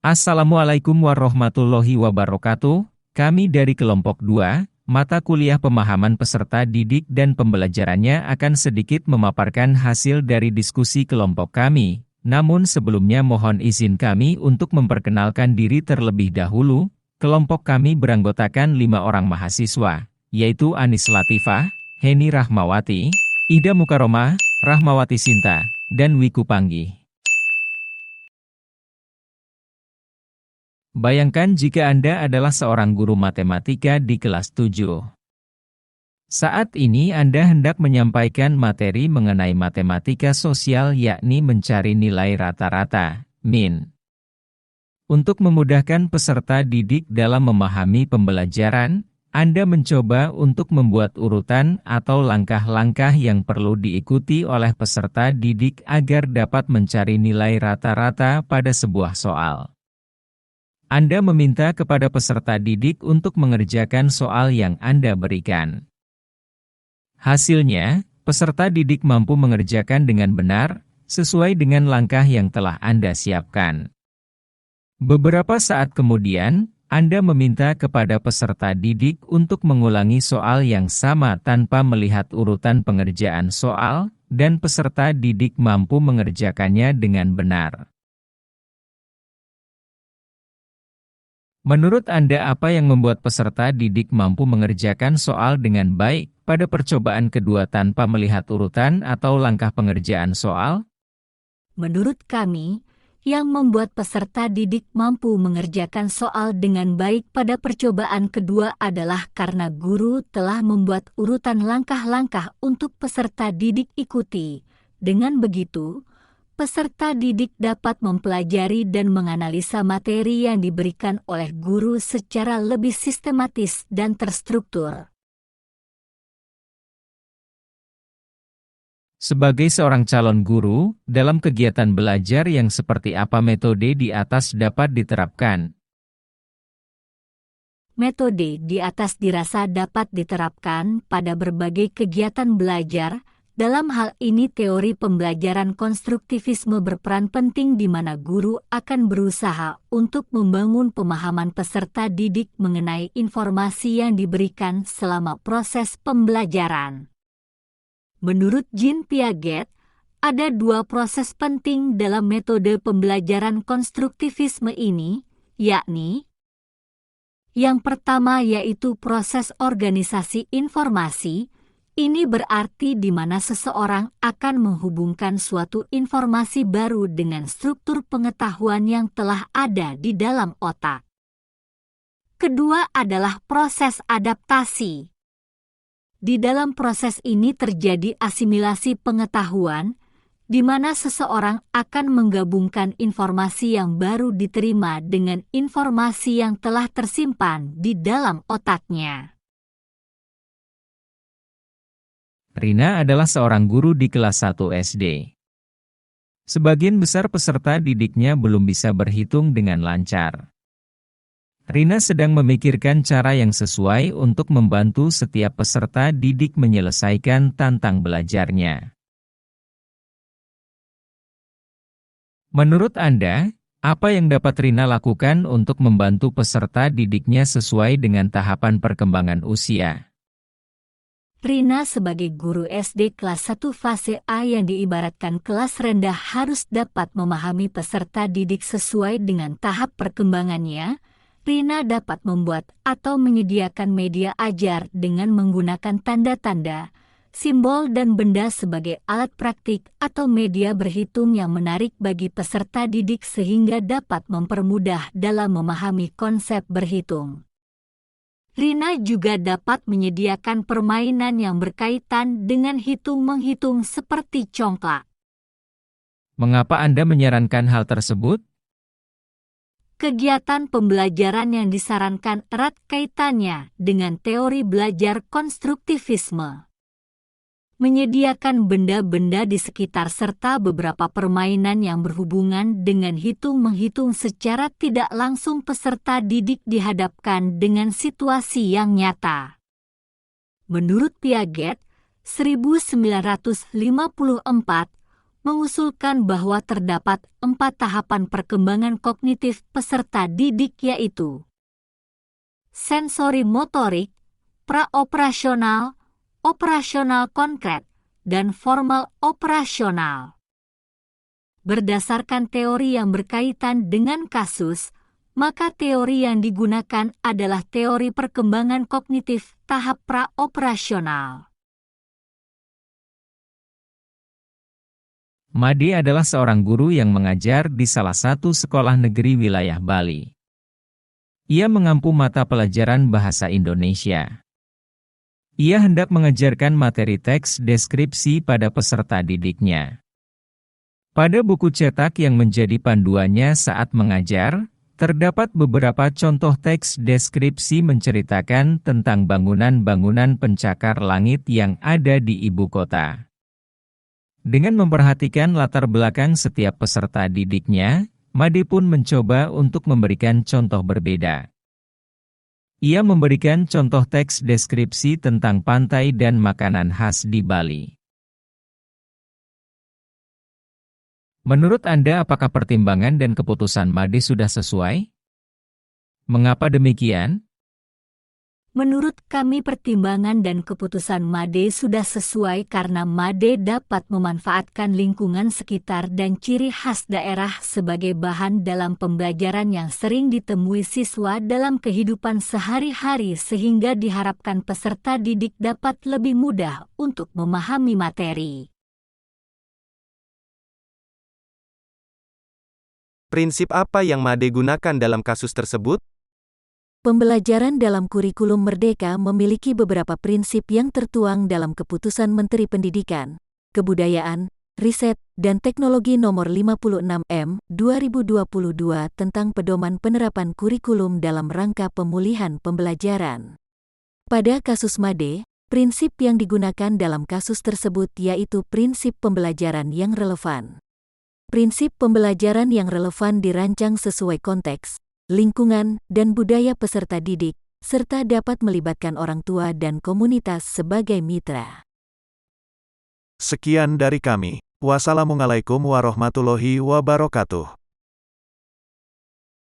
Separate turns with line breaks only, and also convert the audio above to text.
Assalamualaikum warahmatullahi wabarakatuh. Kami dari kelompok 2, mata kuliah pemahaman peserta didik dan pembelajarannya akan sedikit memaparkan hasil dari diskusi kelompok kami. Namun sebelumnya mohon izin kami untuk memperkenalkan diri terlebih dahulu. Kelompok kami beranggotakan 5 orang mahasiswa, yaitu Anis Latifah, Heni Rahmawati, Ida Mukaromah, Rahmawati Sinta, dan Wiku Panggi. Bayangkan jika Anda adalah seorang guru matematika di kelas 7. Saat ini Anda hendak menyampaikan materi mengenai matematika sosial yakni mencari nilai rata-rata, min. Untuk memudahkan peserta didik dalam memahami pembelajaran, Anda mencoba untuk membuat urutan atau langkah-langkah yang perlu diikuti oleh peserta didik agar dapat mencari nilai rata-rata pada sebuah soal. Anda meminta kepada peserta didik untuk mengerjakan soal yang Anda berikan. Hasilnya, peserta didik mampu mengerjakan dengan benar, sesuai dengan langkah yang telah Anda siapkan. Beberapa saat kemudian, Anda meminta kepada peserta didik untuk mengulangi soal yang sama tanpa melihat urutan pengerjaan soal, dan peserta didik mampu mengerjakannya dengan benar. Menurut Anda apa yang membuat peserta didik mampu mengerjakan soal dengan baik pada percobaan kedua tanpa melihat urutan atau langkah pengerjaan soal?
Menurut kami, yang membuat peserta didik mampu mengerjakan soal dengan baik pada percobaan kedua adalah karena guru telah membuat urutan langkah-langkah untuk peserta didik ikuti. Dengan begitu, peserta didik dapat mempelajari dan menganalisa materi yang diberikan oleh guru secara lebih sistematis dan terstruktur.
Sebagai seorang calon guru, dalam kegiatan belajar yang seperti apa metode di atas dapat diterapkan?
Metode di atas dirasa dapat diterapkan pada berbagai kegiatan belajar. Dalam hal ini teori pembelajaran konstruktivisme berperan penting di mana guru akan berusaha untuk membangun pemahaman peserta didik mengenai informasi yang diberikan selama proses pembelajaran. Menurut Jean Piaget, ada 2 proses penting dalam metode pembelajaran konstruktivisme ini, yakni yang pertama yaitu proses organisasi informasi. Ini berarti di mana seseorang akan menghubungkan suatu informasi baru dengan struktur pengetahuan yang telah ada di dalam otak. Kedua adalah proses adaptasi. Di dalam proses ini terjadi asimilasi pengetahuan, di mana seseorang akan menggabungkan informasi yang baru diterima dengan informasi yang telah tersimpan di dalam otaknya.
Rina adalah seorang guru di kelas 1 SD. Sebagian besar peserta didiknya belum bisa berhitung dengan lancar. Rina sedang memikirkan cara yang sesuai untuk membantu setiap peserta didik menyelesaikan tantang belajarnya. Menurut Anda, apa yang dapat Rina lakukan untuk membantu peserta didiknya sesuai dengan tahapan perkembangan usia?
Rina sebagai guru SD kelas 1 fase A yang diibaratkan kelas rendah harus dapat memahami peserta didik sesuai dengan tahap perkembangannya. Rina dapat membuat atau menyediakan media ajar dengan menggunakan tanda-tanda, simbol dan benda sebagai alat praktik atau media berhitung yang menarik bagi peserta didik sehingga dapat mempermudah dalam memahami konsep berhitung. Rina juga dapat menyediakan permainan yang berkaitan dengan hitung-menghitung seperti congklak.
Mengapa Anda menyarankan hal tersebut?
Kegiatan pembelajaran yang disarankan erat kaitannya dengan teori belajar konstruktivisme. Menyediakan benda-benda di sekitar serta beberapa permainan yang berhubungan dengan hitung-menghitung secara tidak langsung peserta didik dihadapkan dengan situasi yang nyata. Menurut Piaget, 1954, mengusulkan bahwa terdapat 4 tahapan perkembangan kognitif peserta didik, yaitu sensori motorik, praoperasional, operasional konkret, dan formal operasional. Berdasarkan teori yang berkaitan dengan kasus, maka teori yang digunakan adalah teori perkembangan kognitif tahap praoperasional.
Made adalah seorang guru yang mengajar di salah satu sekolah negeri wilayah Bali. Ia mengampu mata pelajaran bahasa Indonesia. Ia hendak mengajarkan materi teks deskripsi pada peserta didiknya. Pada buku cetak yang menjadi panduannya saat mengajar, terdapat beberapa contoh teks deskripsi menceritakan tentang bangunan-bangunan pencakar langit yang ada di ibu kota. Dengan memperhatikan latar belakang setiap peserta didiknya, Made pun mencoba untuk memberikan contoh berbeda. Ia memberikan contoh teks deskripsi tentang pantai dan makanan khas di Bali. Menurut Anda, apakah pertimbangan dan keputusan Made sudah sesuai? Mengapa demikian?
Menurut kami, pertimbangan dan keputusan Made sudah sesuai karena Made dapat memanfaatkan lingkungan sekitar dan ciri khas daerah sebagai bahan dalam pembelajaran yang sering ditemui siswa dalam kehidupan sehari-hari, sehingga diharapkan peserta didik dapat lebih mudah untuk memahami materi.
Prinsip apa yang Made gunakan dalam kasus tersebut?
Pembelajaran dalam kurikulum Merdeka memiliki beberapa prinsip yang tertuang dalam Keputusan Menteri Pendidikan, Kebudayaan, Riset, dan Teknologi Nomor 56M, 2022 tentang pedoman penerapan kurikulum dalam rangka pemulihan pembelajaran. Pada kasus Made, prinsip yang digunakan dalam kasus tersebut yaitu prinsip pembelajaran yang relevan. Prinsip pembelajaran yang relevan dirancang sesuai konteks, lingkungan, dan budaya peserta didik, serta dapat melibatkan orang tua dan komunitas sebagai mitra.
Sekian dari kami. Wassalamualaikum warahmatullahi wabarakatuh.